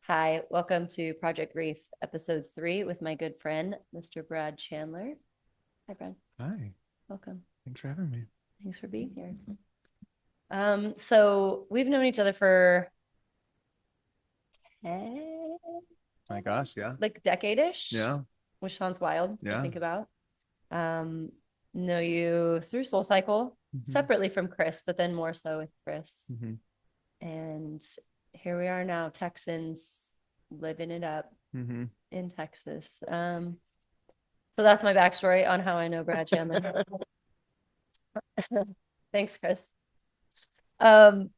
Hi, welcome to Project Grief, episode 3 with my good friend, Mr. Brad Chandler. Hi, Brad. Hi, Welcome. thanks for having me. Thanks for being here. So we've known each other for My gosh, yeah. like decade-ish, Yeah, which sounds wild to yeah. think about. Um, know you through Soul Cycle, hmm separately from Chris, but then more so with Chris. hmm And here we are now, Texans living it up hmm in Texas. So that's my backstory on how I know Brad Chandler. Thanks, Chris. Um,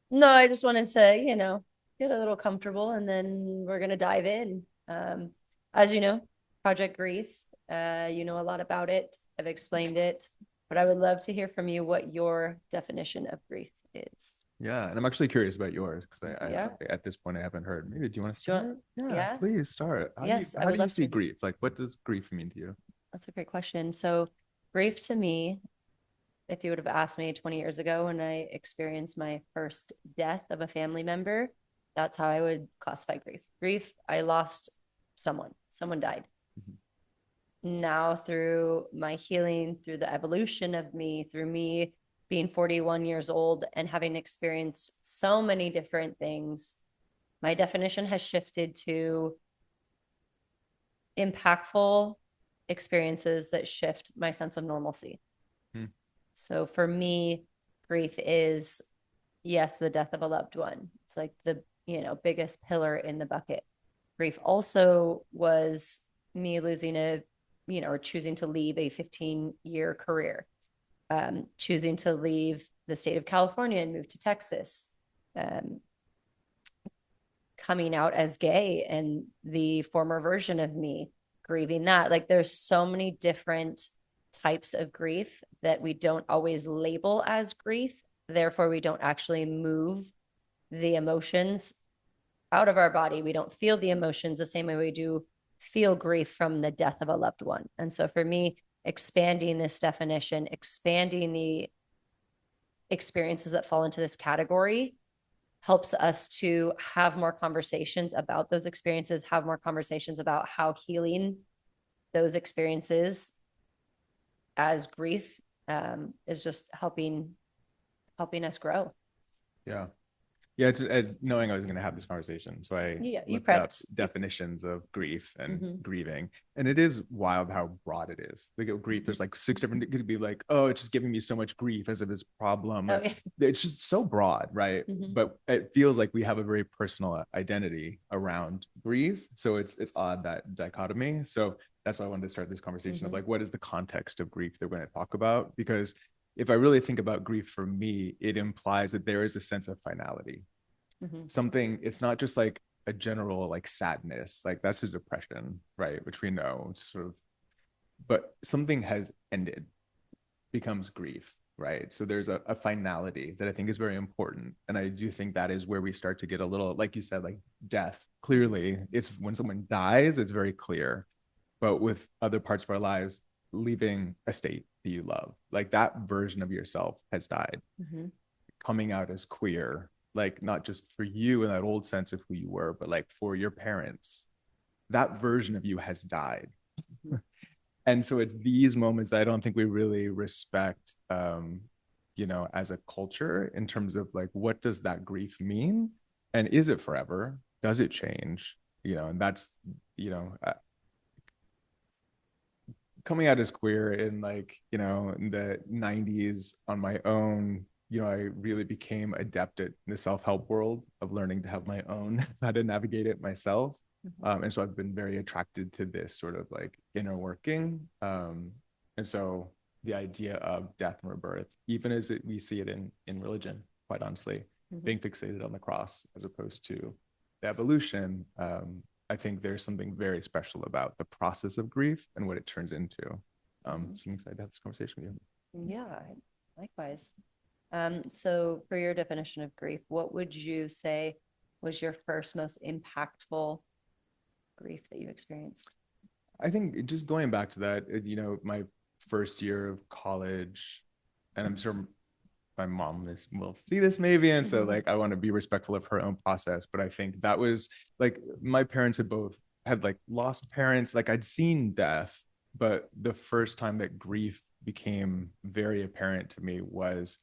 no, I just wanted to, get a little comfortable and then we're gonna dive in. As you know, Project Grief, you know a lot about it. I've explained it, but I would love to hear from you what your definition of grief is. Yeah, and I'm actually curious about yours because Yeah. at this point I haven't heard. Maybe do you want to Do you want, start? Yeah, yeah. please start. Yes, I How would do you love see to. grief? Like, what does grief mean to you? That's a great question. So, grief to me, if you would have asked me 20 years ago when I experienced my first death of a family member, that's how I would classify grief. Grief, I lost someone died. Mhm. Now, through my healing, through the evolution of me, through me being 41 years old and having experienced so many different things, my definition has shifted to impactful experiences that shift my sense of normalcy. Hmm. So for me, grief is, yes, the death of a loved one. It's like the, biggest pillar in the bucket. Grief also was me losing or choosing to leave a 15-year career, choosing to leave the state of California and move to Texas, um, coming out as gay and the former version of me grieving that. Like there's so many different types of grief that we don't always label as grief. Therefore, we don't actually move the emotions out of our body. We don't feel the emotions the same way we do feel grief from the death of a loved one. And so for me, expanding this definition, expanding the experiences that fall into this category helps us to have more conversations about those experiences, have more conversations about how healing those experiences as grief is just helping us grow. Yeah. Yeah, it's as knowing I was going to have this conversation. So I Yeah, you looked up prepped. definitions of grief and Mm-hmm. grieving. And it is wild how broad it is. Like grief, there's like six different, it could be like, oh, it's just giving me so much grief as if it's a problem. Oh, Like yeah. it's just so broad, right? Mm-hmm. But it feels like we have a very personal identity around grief. So it's odd, that dichotomy. So that's why I wanted to start this conversation of Mm-hmm. like, what is the context of grief that we're going to talk about? Because if I really think about grief for me, it implies that there is a sense of finality. Mm-hmm. Something, it's not just like a general like sadness, like that's a depression, right? Which we know, it's sort of, but something has ended, becomes grief, right? So there's a finality that I think is very important. And I do think that is where we start to get a little, like you said, like death. Clearly, it's when someone dies, it's very clear. But with other parts of our lives, leaving a state that you love, like that version of yourself has died. Mm-hmm. Coming out as queer, like not just for you in that old sense of who you were, but like for your parents, that version of you has died. Mm-hmm. And so it's these moments that I don't think we really respect, as a culture in terms of like, what does that grief mean? And is it forever? Does it change? And that's, you know, uh, coming out as queer in like in the 90s on my own, I really became adept at the self-help world of learning to have my own how to navigate it myself. And so I've been very attracted to this sort of like inner working. And so the idea of death and rebirth, even as we see it in religion, quite honestly, Mm-hmm. being fixated on the cross as opposed to the evolution, I think there's something very special about the process of grief and what it turns into. Mm-hmm. So I'm excited to have this conversation with you. Yeah, likewise. So for your definition of grief, what would you say was your first most impactful grief that you experienced? I think just going back to that, my first year of college, and I'm sure my mom will see this maybe, and so Mhm. like I want to be respectful of her own process. But I think that was like my parents had both had like lost parents. Like I'd seen death, but the first time that grief became very apparent to me was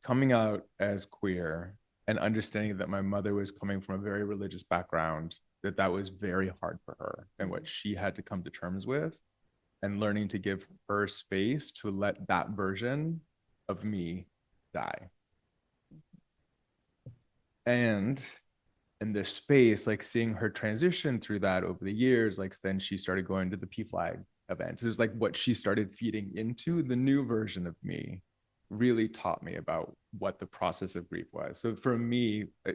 coming out as queer and understanding that my mother was coming from a very religious background, that was very hard for her and what she had to come to terms with, and learning to give her space to let that version of me die. And in this space, like seeing her transition through that over the years, like then she started going to the PFLAG events. It was like what she started feeding into the new version of me really taught me about what the process of grief was. So for me, I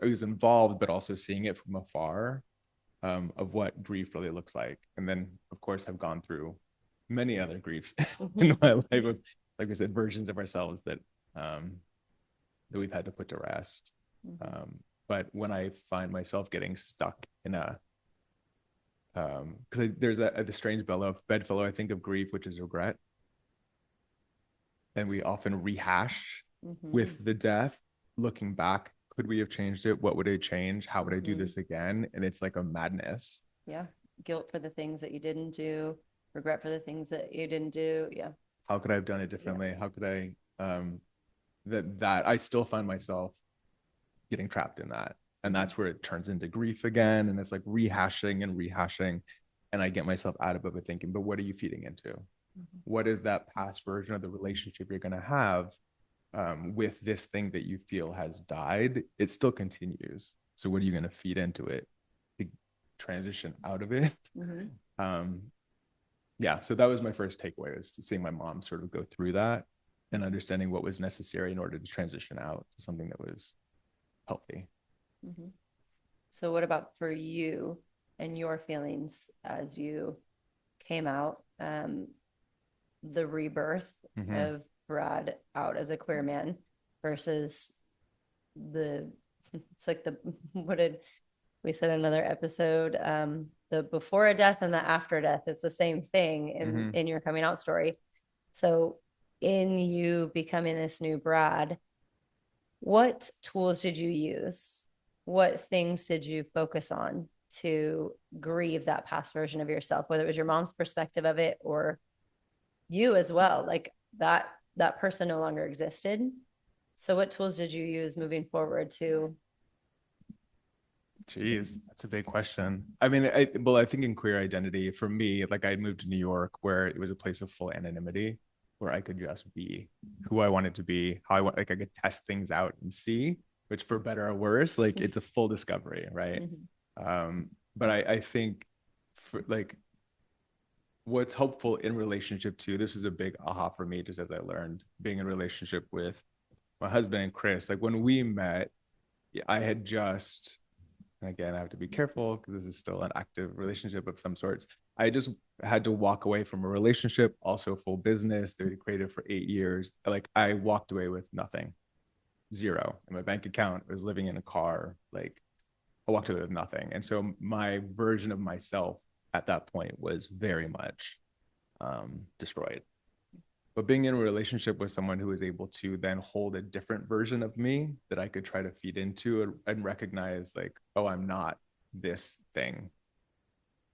was involved, but also seeing it from afar, of what grief really looks like. And then, of course, have gone through many other griefs in my life of, like I said, versions of ourselves that we've had to put to rest. But when I find myself getting stuck in a because there's a strange bedfellow I think of grief, which is regret, and we often rehash with the death. Looking back, could we have changed it? What would I change? How would I do this again? And it's like a madness. Yeah. Guilt for the things that you didn't do, regret for the things that you didn't do. Yeah. How could I have done it differently? How could I that I still find myself getting trapped in that. And that's where it turns into grief again. And it's like rehashing and rehashing. And I get myself out of it thinking, but what are you feeding into? What is that past version of the relationship you're going to have with this thing that you feel has died? It still continues. So what are you going to feed into it to transition out of it? Yeah. So that was my first takeaway, was seeing my mom sort of go through that and understanding what was necessary in order to transition out to something that was healthy. So what about for you and your feelings as you came out, the rebirth of Brad out as a queer man versus it's like what did we said in another episode, the before a death and the after death. It's the same thing in your coming out story. So in you becoming this new Brad, what tools did you use? What things did you focus on to grieve that past version of yourself, whether it was your mom's perspective of it or you as well? Like that person no longer existed. So what tools did you use moving forward to? Geez, that's a big question. I mean, I think in queer identity, for me, like I moved to New York where it was a place of full anonymity, where I could just be who I wanted to be, how I want, like I could test things out and see, which for better or worse, like it's a full discovery, right? But I think for like what's helpful in relationship to, this is a big aha for me, just as I learned being in a relationship with my husband and Chris. Like when we met, I had just, and again, I have to be careful because this is still an active relationship of some sorts. I just had to walk away from a relationship, also full business that we created for 8 years. Like I walked away with nothing, zero in my bank account. I was living in a car. Like I walked away with nothing. And so my version of myself at that point was very much destroyed. But being in a relationship with someone who was able to then hold a different version of me that I could try to feed into and recognize like, oh, I'm not this thing.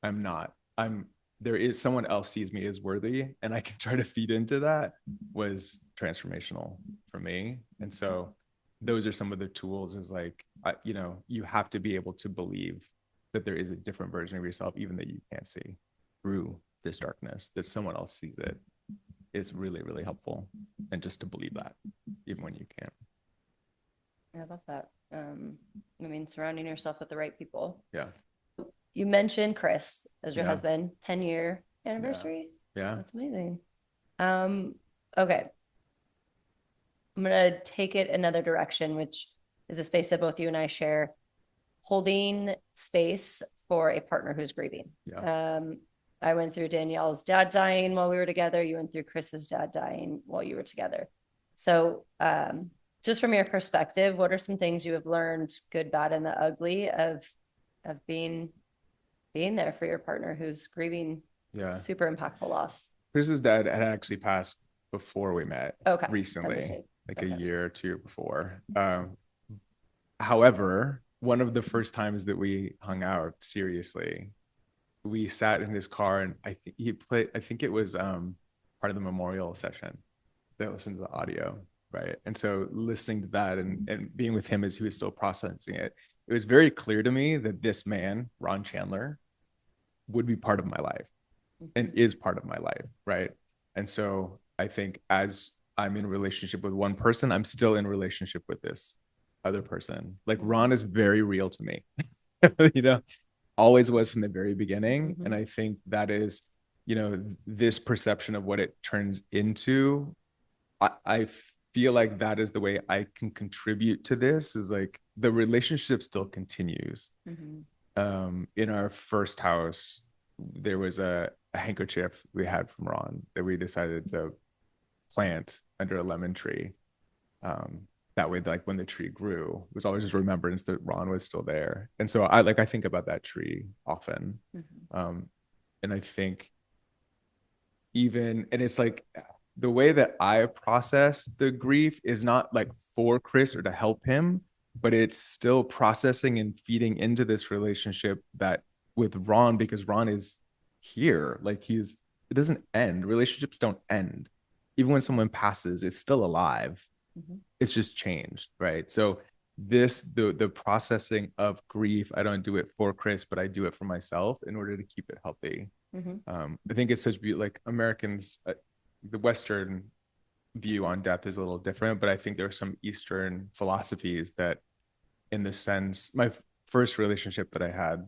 There is someone else sees me as worthy and I can try to feed into that, was transformational for me. And so those are some of the tools, is like, you have to be able to believe that there is a different version of yourself, even that you can't see through this darkness, that someone else sees it, is really, really helpful. And just to believe that, even when you can't. I love that. I mean, surrounding yourself with the right people. Yeah. You mentioned Chris as your husband, 10-year anniversary. Yeah. That's amazing. Okay. I'm going to take it another direction, which is a space that both you and I share, holding space for a partner who's grieving. Yeah. I went through Danielle's dad dying while we were together. You went through Chris's dad dying while you were together. So just from your perspective, what are some things you have learned, good, bad, and the ugly of being there for your partner who's grieving super impactful loss? Chris's dad had actually passed before we met Okay. recently, like a Okay. year or two before. However, one of the first times that we hung out seriously, we sat in his car and I think he played, I think it was part of the memorial session that listened to the audio, right? And so listening to that and being with him as he was still processing it, it was very clear to me that this man, Ron Chandler, would be part of my life and is part of my life, right? And so I think as I'm in a relationship with one person, I'm still in relationship with this other person. Like Ron is very real to me, you know, always was from the very beginning. And I think that is, you know, this perception of what it turns into. I feel like that is the way I can contribute to this, is like the relationship still continues. In our first house, there was a handkerchief we had from Ron that we decided to plant under a lemon tree. That way, like when the tree grew, it was always just remembrance that Ron was still there. And so I think about that tree often. And I think and it's like the way that I process the grief is not like for Chris or to help him, but it's still processing and feeding into this relationship that with Ron, because Ron is here. Like it doesn't end. Relationships don't end. Even when someone passes, it's still alive. It's just changed, right? So the processing of grief, I don't do it for Chris, but I do it for myself in order to keep it healthy. I think it's such like Americans, the Western view on death is a little different, but I think there are some Eastern philosophies that, in the sense, my first relationship that I had,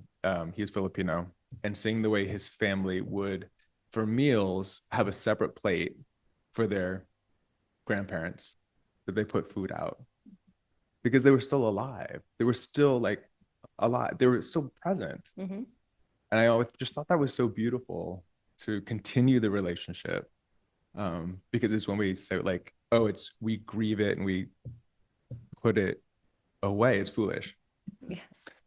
he's Filipino, and seeing the way his family would, for meals, have a separate plate for their grandparents, that they put food out because they were still alive. They were still like alive. They were still present. And I always just thought that was so beautiful to continue the relationship. Because it's when we say like, oh, we grieve it and we put it away. It's foolish. Yeah.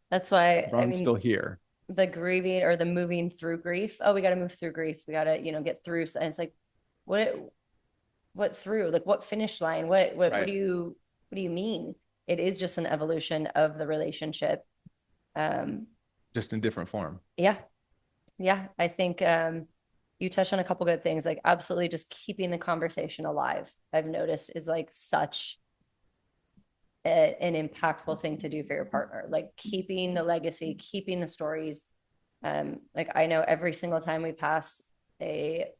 That's why Ron's still here. The grieving or the moving through grief. Oh, we got to move through grief. We got to, get through. And it's like, what through? Like what finish line? What Right. do you mean? It is just an evolution of the relationship. Just in different form. Yeah. I think you touched on a couple good things, like absolutely just keeping the conversation alive. I've noticed is like such an impactful thing to do for your partner, like keeping the legacy, keeping the stories. Like I know every single time we pass a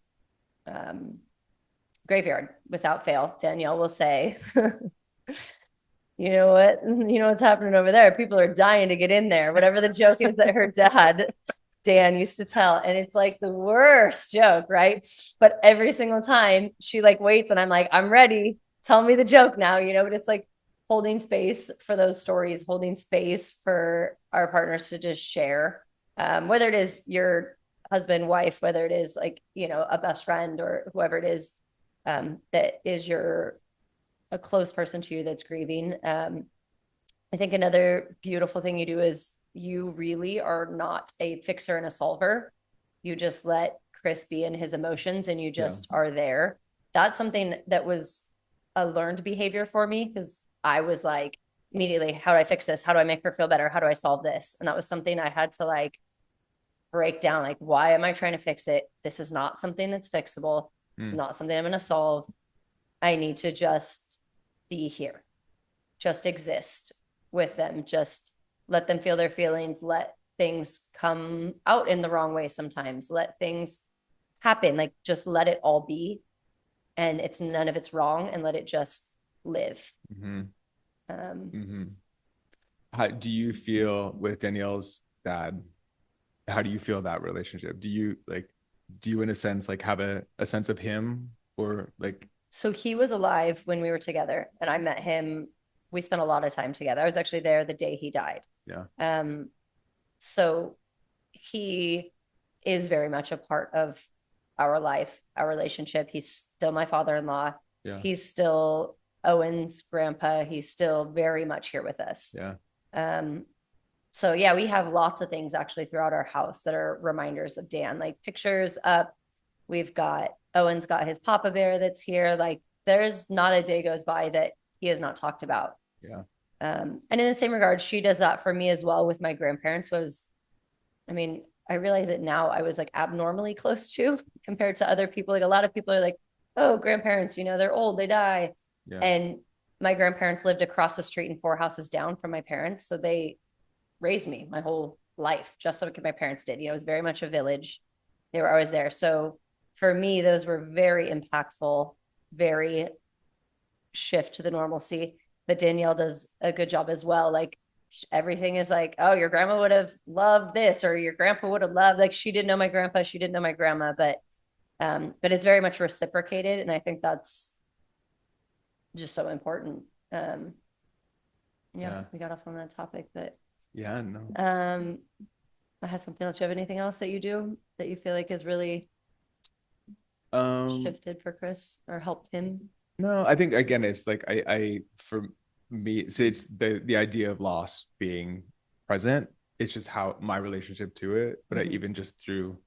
graveyard, without fail, Danielle will say, you know what's happening over there. People are dying to get in there. Whatever the joke is that her dad, Dan, used to tell. And it's like the worst joke, right? But every single time she like waits and I'm like, I'm ready. Tell me the joke now, but it's like holding space for those stories, holding space for our partners to just share. Whether it is your husband, wife, whether it is like, a best friend or whoever it is that is a close person to you that's grieving. I think another beautiful thing you do is you really are not a fixer and a solver. You just let Chris be in his emotions and you just are there. That's something that was a learned behavior for me, because I was like, immediately, how do I fix this? How do I make her feel better? How do I solve this? And that was something I had to like break down. Like, why am I trying to fix it? This is not something that's fixable. It's not something I'm going to solve. I need to just be here, just exist with them, just let them feel their feelings, let things come out in the wrong way sometimes, let things happen, like just let it all be. And it's none of it's wrong, and let it just live. How do you feel with Danielle's dad? How do you feel that relationship? Do you in a sense like have a sense of him, or like? So he was alive when we were together, and I met him. We spent a lot of time together. I was actually there the day he died. Yeah. So he is very much a part of our life, our relationship. He's still my father-in-law. Yeah. He's still Owen's grandpa. He's still very much here with us. Yeah. So yeah, we have lots of things actually throughout our house that are reminders of Dan, like pictures up. We've got Owen's got his Papa Bear that's here. Like there's not a day goes by that he has not talked about. Yeah. And in the same regard, she does that for me as well with my grandparents. I mean, I realize it now. I was like abnormally close to compared to other people. Like a lot of people are like, oh, grandparents, they're old, they die. Yeah. And my grandparents lived across the street and 4 houses down from my parents. So they raised me my whole life, just like my parents did. It was very much a village. They were always there. So for me, those were very impactful, very shift to the normalcy. But Danielle does a good job as well. Like everything is like, oh, your grandma would have loved this, or your grandpa would have loved. Like she didn't know my grandpa, she didn't know my grandma, but it's very much reciprocated, and I think that's just so important. Yeah, we got off on that topic, but yeah, no. I had something else. Do you have anything else that you do that you feel like has really shifted for Chris or helped him? No, I think again, it's like I for me, so it's the idea of loss being present. It's just how my relationship to it, but Mm-hmm. even just through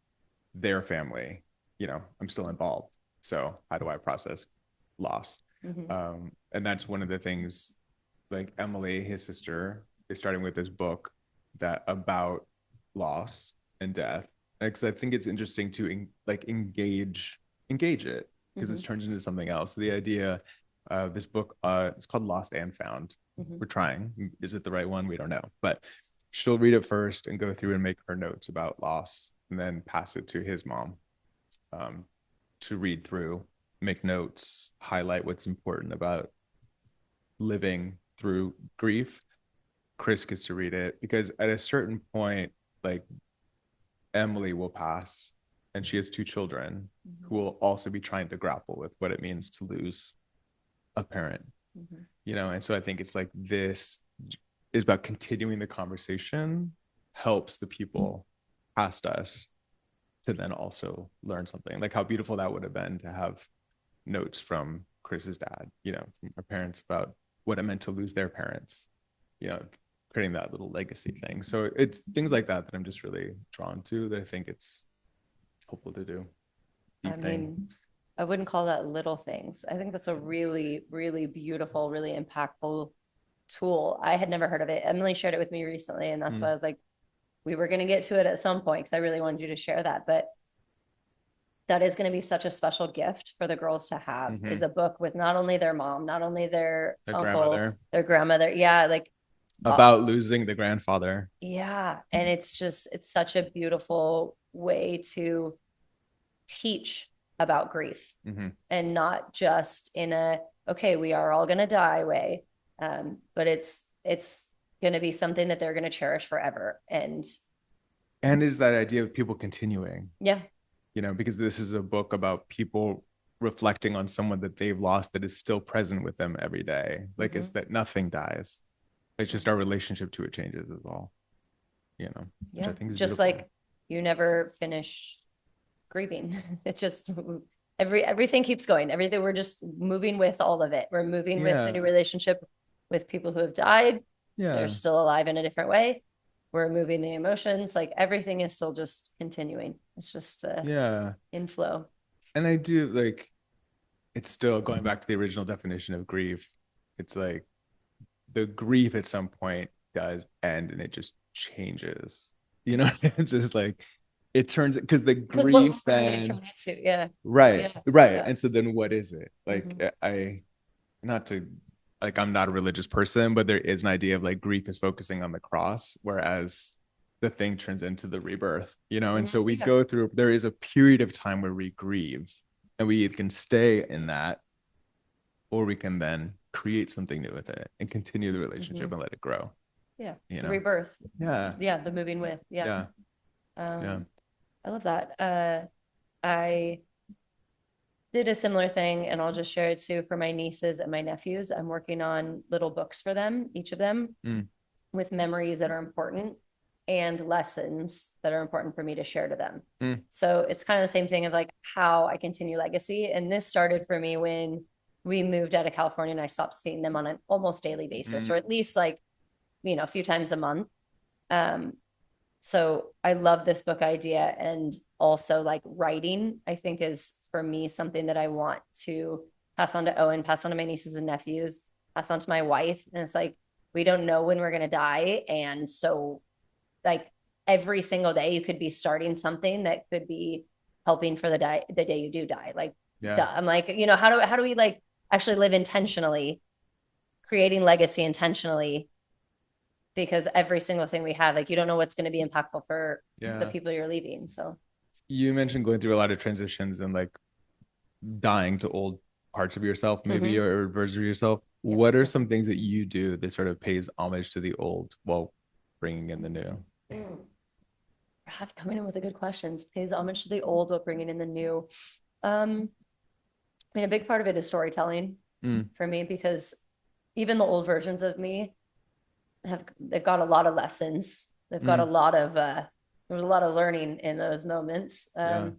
their family, I'm still involved. So how do I process loss? Mm-hmm. And that's one of the things. Like Emily, his sister, is starting with this book that about loss and death, because I think it's interesting to engage it, because Mm-hmm. it turns into something else. The idea of this book, it's called Lost and Found. Mm-hmm. We're trying. Is it the right one? We don't know. But she'll read it first and go through and make her notes about loss, and then pass it to his mom to read through, make notes, highlight what's important about living through grief. Chris gets to read it because at a certain point, like Emily will pass, and she has 2 children who will also be trying to grapple with what it means to lose a parent. And so I think it's like this is about continuing the conversation, helps the people past us to then also learn something. Like how beautiful that would have been to have notes from Chris's dad, from our parents about what it meant to lose their parents, creating that little legacy thing. So it's things like that I'm just really drawn to, that I think it's hopeful to do. I mean, I wouldn't call that little things. I think that's a really, really beautiful, really impactful tool. I had never heard of it. Emily shared it with me recently, and that's why I was like, we were going to get to it at some point because I really wanted you to share that. But that is going to be such a special gift for the girls to have, is a book with not only their mom, not only their uncle, grandmother, their grandmother. Yeah. Like about losing the grandfather. Yeah. And it's such a beautiful way to teach about grief, and not just in okay, we are all going to die way. But it's going to be something that they're going to cherish forever. And is that idea of people continuing. Yeah. Because this is a book about people reflecting on someone that they've lost that is still present with them every day. Like it's that nothing dies. It's just our relationship to it changes as well. Yeah. Which I think is just beautiful. Like you never finish grieving. It's just everything keeps going. Everything, we're just moving with all of it. We're moving with the new relationship with people who have died. They're still alive in a different way. We're moving the emotions. Like everything is still just continuing. It's just in flow. And I do like, it's still going back to the original definition of grief. It's like the grief at some point does end and it just changes. It's just like it turns, because the grief then right. And so then what is it? Like I'm not a religious person, but there is an idea of like grief is focusing on the cross, whereas the thing turns into the rebirth, and so we go through, there is a period of time where we grieve, and we can stay in that, or we can then create something new with it and continue the relationship and let it grow. Rebirth. The moving with. I love that. I did a similar thing, and I'll just share it too, for my nieces and my nephews. I'm working on little books for them, each of them, with memories that are important and lessons that are important for me to share to them. So it's kind of the same thing of like how I continue legacy. And this started for me when we moved out of California and I stopped seeing them on an almost daily basis, or at least like, a few times a month. So I love this book idea, and also like writing, I think is for me something that I want to pass on to Owen, pass on to my nieces and nephews, pass on to my wife. And it's like, we don't know when we're going to die. And so like every single day you could be starting something that could be helping for the day you do die. Like, Yeah. I'm like, how do we like actually live intentionally, creating legacy intentionally? Because every single thing we have, like, you don't know what's going to be impactful for the Yeah. people you're leaving. So You mentioned going through a lot of transitions and like dying to old parts of yourself, maybe, mm-hmm. or versions of yourself. Yeah. What are some things that you do that sort of pays homage to the old while bringing in the new? Coming in with the good questions. Pays homage to the old while bringing in the new. Um, I mean, a big part of it is storytelling for me, because even the old versions of me they've got a lot of lessons. They've got a lot of there's a lot of learning in those moments. Yeah.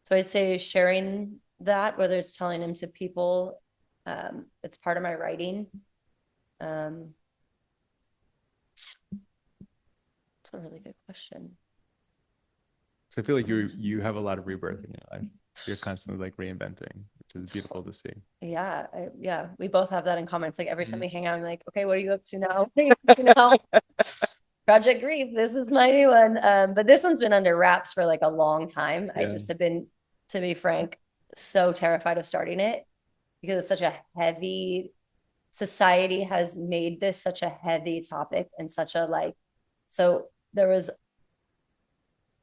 So I'd say sharing that, whether it's telling them to people, it's part of my writing. It's a really good question. So I feel like you have a lot of rebirth in your life. You're constantly like reinventing, which is beautiful to see. Yeah, yeah, we both have that in common. It's like every time we hang out, I'm like, okay, what are you up to now? Project Grief. This is my new one. But this one's been under wraps for like a long time. I just have been, to be frank, so terrified of starting it because it's such a heavy, society has made this such a heavy topic and such a like, so there was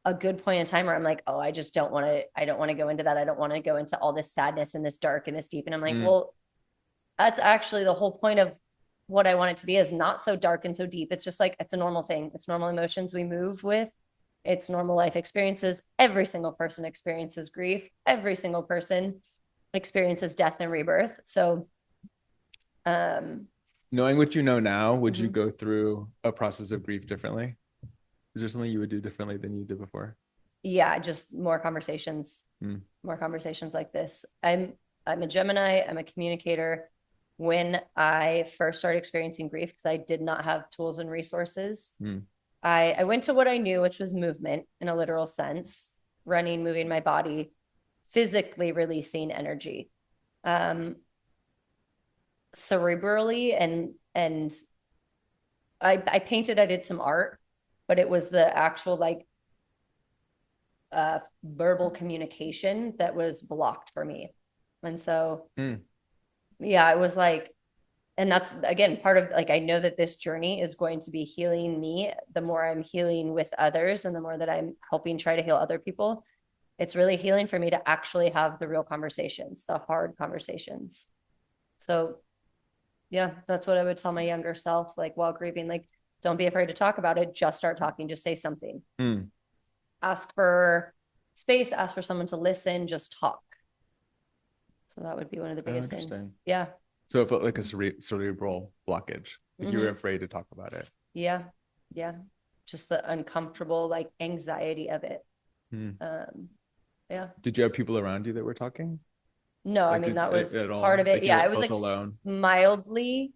a good point in time where I'm like, oh, I don't want to go into that. I don't want to go into all this sadness and this dark and this deep. And I'm like, well, that's actually the whole point of what I want it to be, is not so dark and so deep. It's just like, it's a normal thing. It's normal emotions we move with. It's normal life experiences. Every single person experiences grief. Every single person experiences death and rebirth. So, knowing what you know now, would you go through a process of grief differently? Is there something you would do differently than you did before? Yeah, just more conversations, more conversations like this. I'm a Gemini. I'm a communicator. When I first started experiencing grief, because I did not have tools and resources, I went to what I knew, which was movement in a literal sense, running, moving my body, physically releasing energy, cerebrally, and I painted. I did some art, but it was the actual like verbal communication that was blocked for me. And so, yeah, it was like, and that's again part of like, I know that this journey is going to be healing me. The more I'm healing with others and the more that I'm helping try to heal other people, it's really healing for me to actually have the real conversations, the hard conversations. So yeah, that's what I would tell my younger self, like while grieving, like, don't be afraid to talk about it. Just start talking. Just say something. Ask for space, ask for someone to listen, just talk. So that would be one of the biggest things. Yeah. So it felt like a cerebral blockage. Like you were afraid to talk about it. Yeah. Yeah. Just the uncomfortable, like anxiety of it. Yeah. Did you have people around you that were talking? No, like, I mean, that was part of it. Like Yeah. It was like alone. mildly.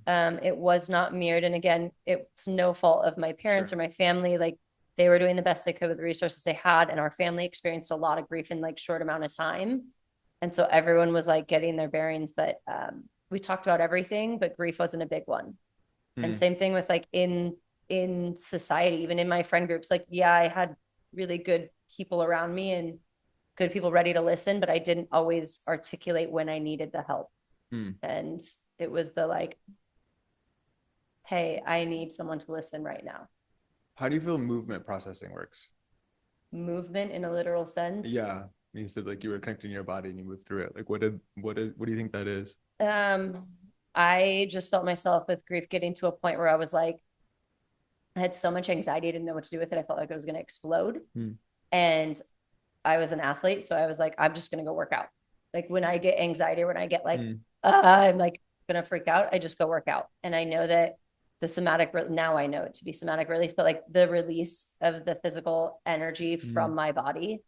It was not mirrored. And again, it's no fault of my parents or my family. Like, they were doing the best they could with the resources they had. And our family experienced a lot of grief in like short amount of time. And so everyone was like getting their bearings, but we talked about everything, but grief wasn't a big one. And same thing with like in society, even in my friend groups, like, yeah, I had really good people around me and good people ready to listen, but I didn't always articulate when I needed the help. And it was the like, hey, I need someone to listen right now. How do you feel movement processing works? Movement in a literal sense? Yeah. You said like you were connecting your body and you moved through it. Like what do you think that is? I just felt myself with grief getting to a point where I was like, I had so much anxiety, I didn't know what to do with it. I felt like I was going to explode. And I was an athlete. So I was like, I'm just going to go work out. Like when I get anxiety, when I get like, I'm like going to freak out, I just go work out. And I know that the somatic, now I know it to be somatic release, but like the release of the physical energy from my body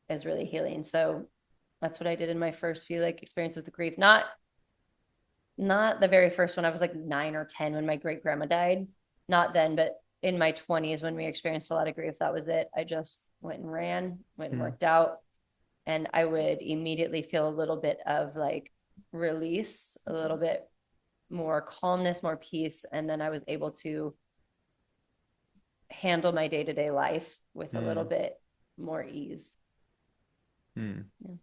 is really healing. So that's what I did in my first few like experiences with the grief. Not the very first one. I was like 9 or 10 when my great grandma died. Not then, but in my 20s when we experienced a lot of grief, that was it. I just went and ran, went and worked out, and I would immediately feel a little bit of like release, a little bit more calmness, more peace. And then I was able to handle my day-to-day life with a little Mm. bit more ease. Mm. Yeah.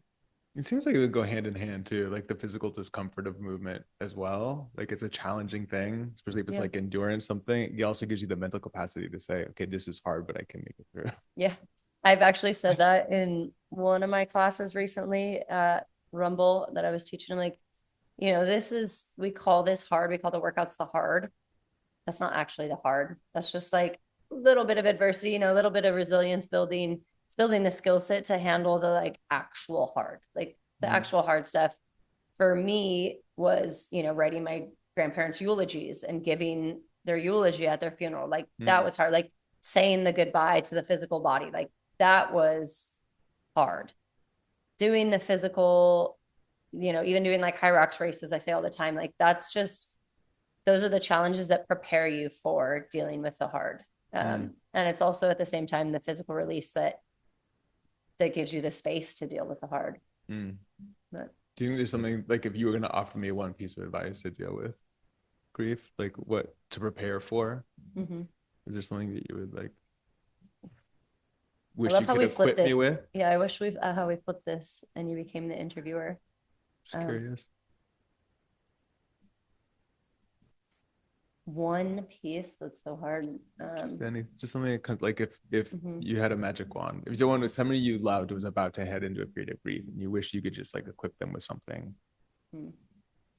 It seems like it would go hand in hand too, like the physical discomfort of movement as well. Like it's a challenging thing, especially if it's Yeah. like endurance something. It also gives you the mental capacity to say, okay, this is hard, but I can make it through. Yeah. I've actually said that in one of my classes recently at Rumble that I was teaching. I'm like, this is, we call this hard. We call the workouts the hard. That's not actually the hard. That's just like a little bit of adversity, a little bit of resilience building. It's building the skill set to handle the like actual hard, like the Mm. actual hard stuff for me was, writing my grandparents' eulogies and giving their eulogy at their funeral. Like that Mm. was hard. Like saying the goodbye to the physical body. Like that was hard. Doing the physical, even doing like high rocks races, I say all the time, like that's just, those are the challenges that prepare you for dealing with the hard. Mm. And it's also at the same time the physical release that gives you the space to deal with the hard. Mm. But Do you think there's something like if you were going to offer me one piece of advice to deal with grief, like what to prepare for? mm-hmm. Is there something that you would like I wish love you how could we flipped equip me this. with? Yeah, I wish we how we flipped this and you became the interviewer. Just Um, curious. One piece that's so hard. Just something that like if Mhm, you had a magic wand, if someone was somebody you loved was about to head into a period of grief, and you wish you could just like equip them with something, mhm.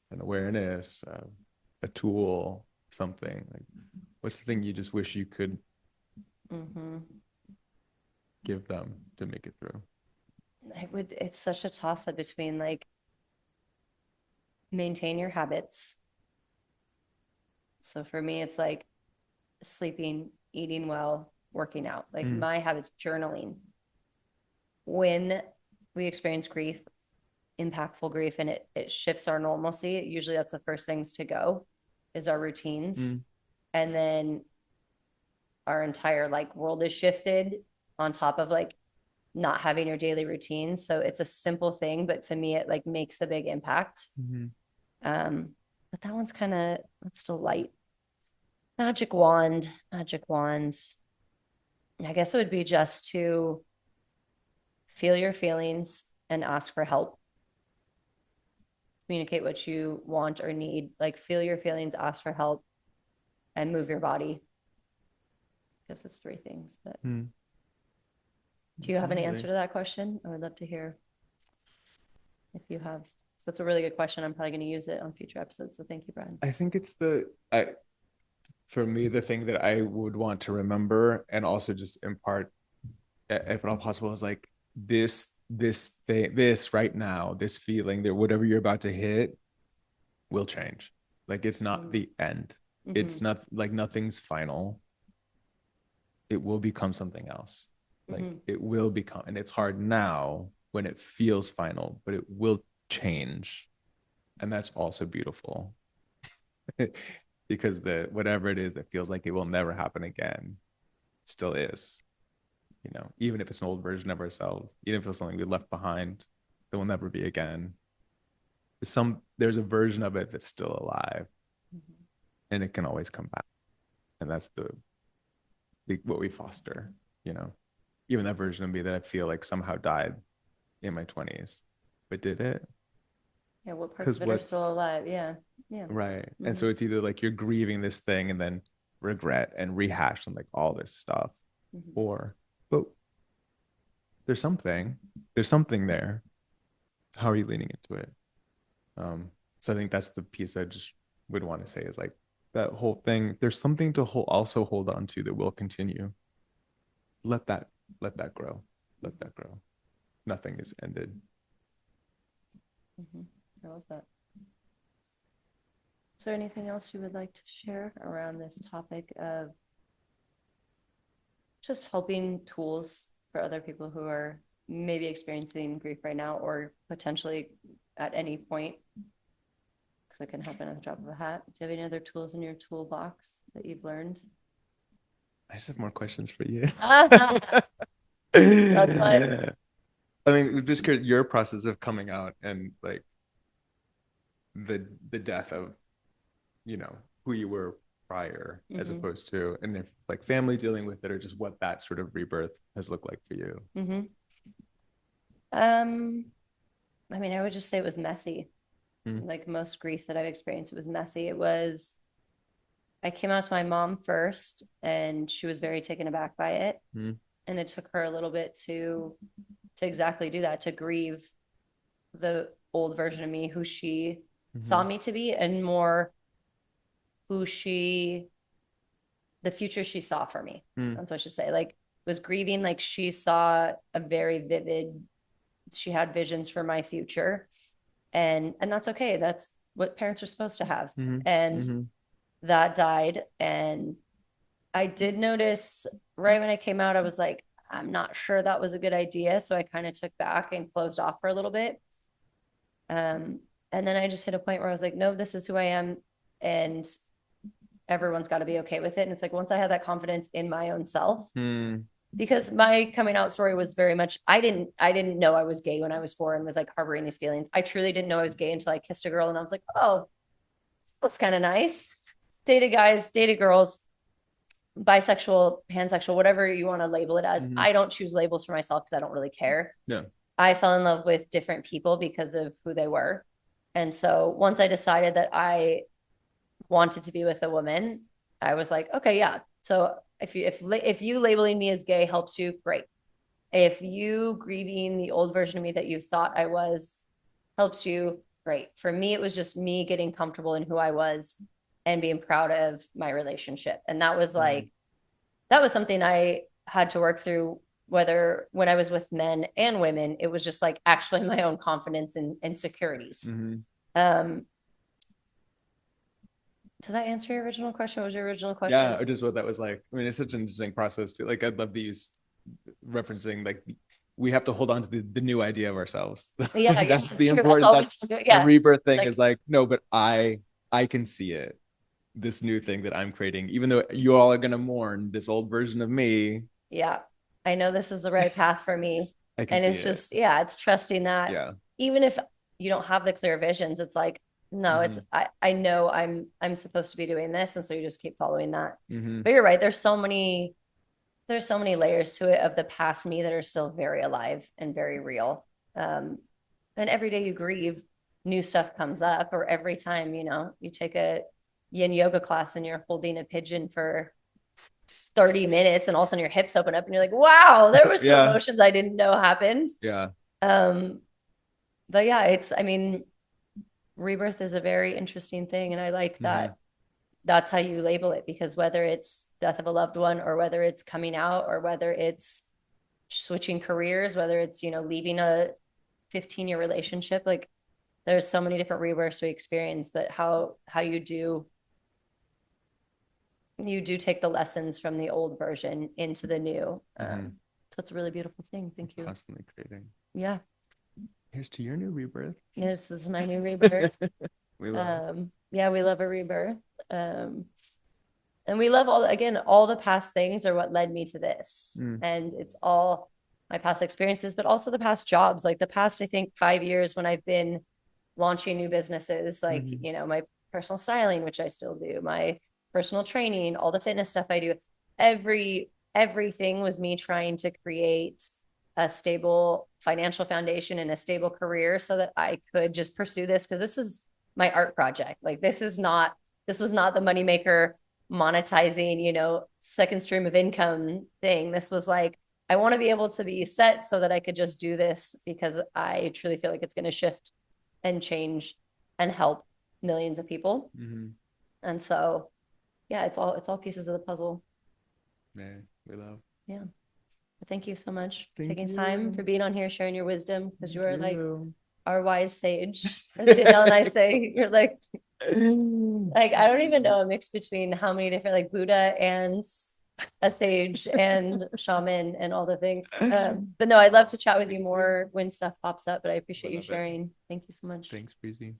an awareness, a tool, something like what's the thing you just wish you could Mhm. give them to make it through? It's such a toss up between like maintain your habits. So for me, it's like sleeping, eating well, working out. Like Mm. my habits, journaling. When we experience grief, impactful grief, and it shifts our normalcy, usually that's the first things to go is our routines. Mm. And then our entire like world is shifted on top of like not having your daily routine. So it's a simple thing, but to me, it like makes a big impact. Mm-hmm. Um, but that one's kind of, that's still light. Magic wand, magic wand. I guess it would be just to feel your feelings and ask for help. Communicate what you want or need. Like feel your feelings, ask for help, and move your body. I guess it's three things. But Mm. do you have an answer Absolutely. to that question? I would love to hear if you have. So that's a really good question. I'm probably going to use it on future episodes. So thank you, Brian. I think it's for me the thing that I would want to remember and also just impart, if at all possible, is like this thing, this right now, this feeling that whatever you're about to hit will change. Like it's not the end. Mm-hmm. It's not like nothing's final. It will become something else. Like Mm-hmm. it will become, and it's hard now when it feels final, but it will change. And that's also beautiful. Because the whatever it is that feels like it will never happen again still is, even if it's an old version of ourselves, even if it's something we left behind that will never be again. There's a version of it that's still alive Mm-hmm. and it can always come back. And that's what we foster, you know. Even that version of me that I feel like somehow died in my 20s. But did it? Yeah, what parts Because of it are what's still alive? Yeah. Yeah. right. And Mm-hmm. so it's either like you're grieving this thing and then regret and rehash and like all this stuff, Mm-hmm. or but there's something, there. How are you leaning into it? So I think that's the piece I just would want to say is like that whole thing. There's something to also hold on to that will continue. Let that let that grow. Let that grow. Nothing is ended. Mm-hmm. I love that. Is there anything else you would like to share around this topic of just helping tools for other people who are maybe experiencing grief right now or potentially at any point? Because it can happen at the drop of a hat. Do you have any other tools in your toolbox that you've learned? I just have more questions for you. That's what. I mean, just your process of coming out and like the death of, you know, who you were prior, as opposed to, and if like family dealing with it, or just what that sort of rebirth has looked like for you. I mean, I would just say it was messy. Like most grief that I've experienced, it was messy. I came out to my mom first, and she was very taken aback by it. And it took her a little bit to exactly do that, to grieve the old version of me, who she saw me to be, and more who the future she saw for me. That's what I should say. Like, was grieving, like she saw a very vivid, she had visions for my future. And that's okay. That's what parents are supposed to have. And that died. And I did notice right when I came out, I was like, I'm not sure that was a good idea. So I kind of took back and closed off for a little bit. And then I just hit a point where I was like, no, this is who I am. And everyone's got to be okay with it. And it's like, once I had that confidence in my own self, because my coming out story was very much, I didn't know I was gay when I was 4 and was like harboring these feelings. I truly didn't know I was gay until I kissed a girl and I was like, oh, that's kind of nice. Dated guys, dated girls, bisexual, pansexual, whatever you want to label it as. I don't choose labels for myself because I don't really care. No. I fell in love with different people because of who they were. And so once I decided that I wanted to be with a woman, I was like, okay, yeah. So if you labeling me as gay helps you, great. If you grieving the old version of me that you thought I was helps you, great. For me, it was just me getting comfortable in who I was and being proud of my relationship. And that was like, that was something I had to work through, whether when I was with men and women, it was just like actually my own confidence and insecurities. Did that answer your original question? What was your original question? Yeah, or just what that was like. I mean, it's such an interesting process too. Like, I'd love to use referencing, like, we have to hold on to the new idea of ourselves. Yeah, that's yeah, the true. important. That's the rebirth thing like, is like, no, but I can see it. This new thing that I'm creating, even though you all are gonna mourn this old version of me. Yeah, I know this is the right path for me. And it's just, yeah, it's trusting that even if you don't have the clear visions, it's like, no, it's I know I'm supposed to be doing this, and so you just keep following that. But you're right, there's so many layers to it of the past me that are still very alive and very real. And every day you grieve, new stuff comes up, or every time, you take a yin yoga class and you're holding a pigeon for 30 minutes and all of a sudden your hips open up and you're like, wow, there were some emotions I didn't know happened. But yeah, I mean, rebirth is a very interesting thing. And I like that that's how you label it, because whether it's death of a loved one, or whether it's coming out, or whether it's switching careers, whether it's, leaving a 15-year relationship, like there's so many different rebirths we experience, but how you do take the lessons from the old version into the new. So it's a really beautiful thing. Thank you. Constantly creating. Yeah. Here's to your new rebirth. This is my new rebirth. We love. Yeah, we love a rebirth. And we love all the past things are what led me to this. And it's all my past experiences, but also the past jobs, like the past, I think 5 years when I've been launching new businesses, like, my personal styling, which I still do, my personal training, all the fitness stuff I do, everything was me trying to create a stable financial foundation and a stable career so that I could just pursue this. Cause this is my art project. Like this was not the moneymaker monetizing, second stream of income thing. This was like, I want to be able to be set so that I could just do this, because I truly feel like it's going to shift and change and help millions of people. And so, yeah, it's all pieces of the puzzle. Yeah, we love. Yeah. Thank you so much for taking time, for being on here, sharing your wisdom, because you are like our wise sage. As Danielle and I say, you're like I don't even know a mix between how many different, like Buddha and a sage and shaman and all the things. But no, I'd love to chat with you more when stuff pops up, but I appreciate you sharing. Thank you so much. Thanks, Breezy.